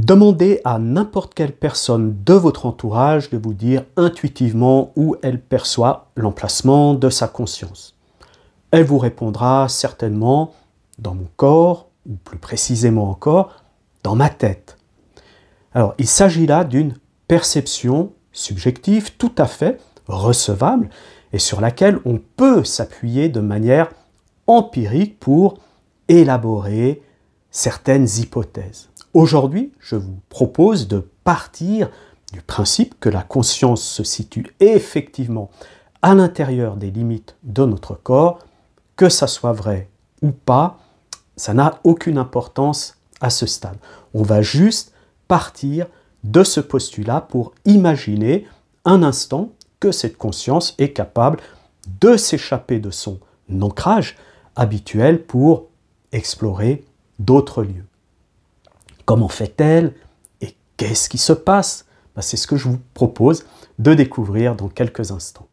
Demandez à n'importe quelle personne de votre entourage de vous dire intuitivement où elle perçoit l'emplacement de sa conscience. Elle vous répondra certainement dans mon corps, ou plus précisément encore, dans ma tête. Alors, il s'agit là d'une perception subjective tout à fait recevable et sur laquelle on peut s'appuyer de manière empirique pour élaborer certaines hypothèses. Aujourd'hui, je vous propose de partir du principe que la conscience se situe effectivement à l'intérieur des limites de notre corps, que ça soit vrai ou pas, ça n'a aucune importance à ce stade. On va juste partir de ce postulat pour imaginer un instant que cette conscience est capable de s'échapper de son ancrage habituel pour explorer d'autres lieux. Comment fait-elle et qu'est-ce qui se passe? C'est ce que je vous propose de découvrir dans quelques instants.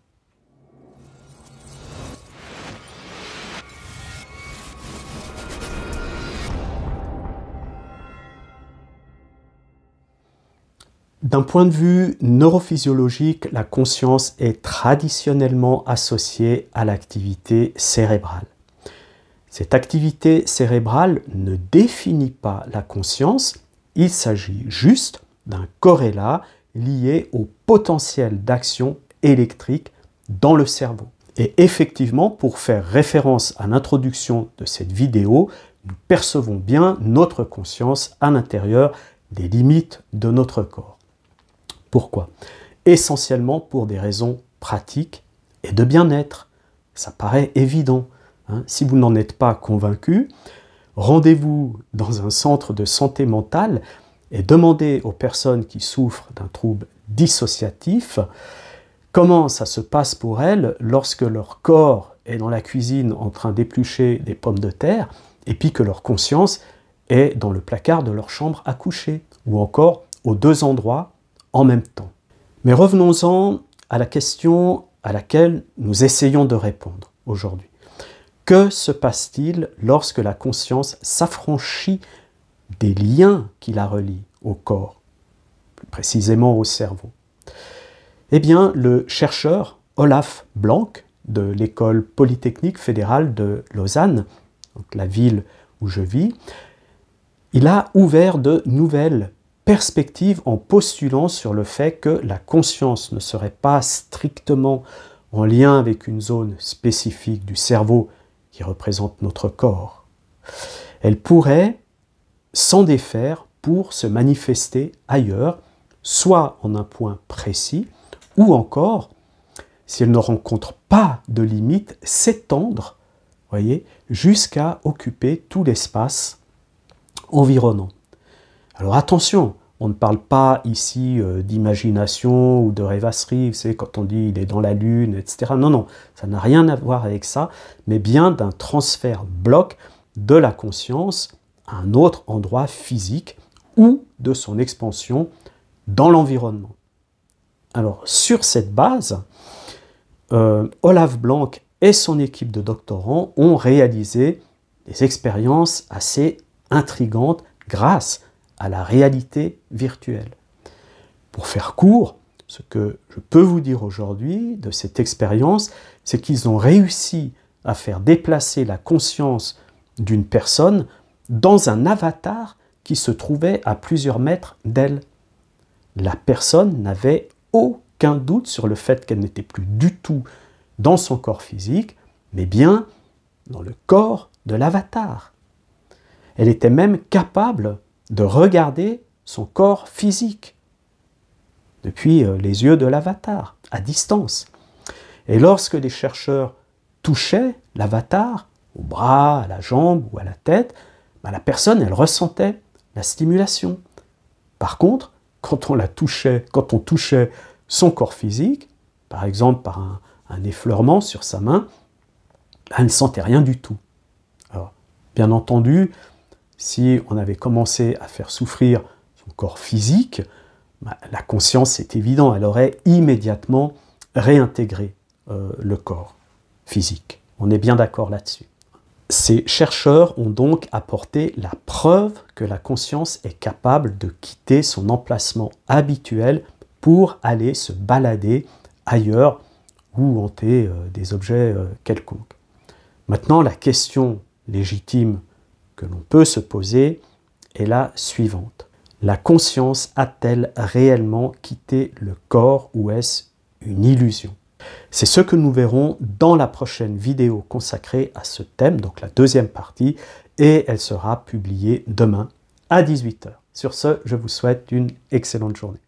D'un point de vue neurophysiologique, la conscience est traditionnellement associée à l'activité cérébrale. Cette activité cérébrale ne définit pas la conscience, il s'agit juste d'un corrélat lié au potentiel d'action électrique dans le cerveau. Et effectivement, pour faire référence à l'introduction de cette vidéo, nous percevons bien notre conscience à l'intérieur des limites de notre corps. Pourquoi? Essentiellement pour des raisons pratiques et de bien-être. Ça paraît évident. Si vous n'en êtes pas convaincu, rendez-vous dans un centre de santé mentale et demandez aux personnes qui souffrent d'un trouble dissociatif comment ça se passe pour elles lorsque leur corps est dans la cuisine en train d'éplucher des pommes de terre et puis que leur conscience est dans le placard de leur chambre à coucher ou encore aux deux endroits en même temps. Mais revenons-en à la question à laquelle nous essayons de répondre aujourd'hui. Que se passe-t-il lorsque la conscience s'affranchit des liens qui la relient au corps, plus précisément au cerveau? Eh bien, le chercheur Olaf Blanc de l'École polytechnique fédérale de Lausanne, donc la ville où je vis, il a ouvert de nouvelles perspectives en postulant sur le fait que la conscience ne serait pas strictement en lien avec une zone spécifique du cerveau qui représente notre corps. Elle pourrait s'en défaire pour se manifester ailleurs, soit en un point précis, ou encore, si elle ne rencontre pas de limite, s'étendre, voyez, jusqu'à occuper tout l'espace environnant. Alors attention, on ne parle pas ici d'imagination ou de rêvasserie, vous savez, quand on dit il est dans la lune, etc. Non, non, ça n'a rien à voir avec ça, mais bien d'un transfert bloc de la conscience à un autre endroit physique ou de son expansion dans l'environnement. Alors, sur cette base, Olaf Blanc et son équipe de doctorants ont réalisé des expériences assez intrigantes grâce à la réalité virtuelle. Pour faire court, ce que je peux vous dire aujourd'hui de cette expérience, c'est qu'ils ont réussi à faire déplacer la conscience d'une personne dans un avatar qui se trouvait à plusieurs mètres d'elle. La personne n'avait aucun doute sur le fait qu'elle n'était plus du tout dans son corps physique, mais bien dans le corps de l'avatar. Elle était même capable de regarder son corps physique depuis les yeux de l'avatar, à distance. Et lorsque les chercheurs touchaient l'avatar, au bras, à la jambe ou à la tête, la personne, elle ressentait la stimulation. Par contre, quand on touchait son corps physique, par exemple par un effleurement sur sa main, elle ne sentait rien du tout. Alors, bien entendu, si on avait commencé à faire souffrir son corps physique, la conscience, c'est évident, elle aurait immédiatement réintégré le corps physique. On est bien d'accord là-dessus. Ces chercheurs ont donc apporté la preuve que la conscience est capable de quitter son emplacement habituel pour aller se balader ailleurs ou hanter des objets quelconques. Maintenant, la question légitime que l'on peut se poser est la suivante. La conscience a-t-elle réellement quitté le corps ou est-ce une illusion? C'est ce que nous verrons dans la prochaine vidéo consacrée à ce thème, donc la deuxième partie, et elle sera publiée demain à 18 h. Sur ce, je vous souhaite une excellente journée.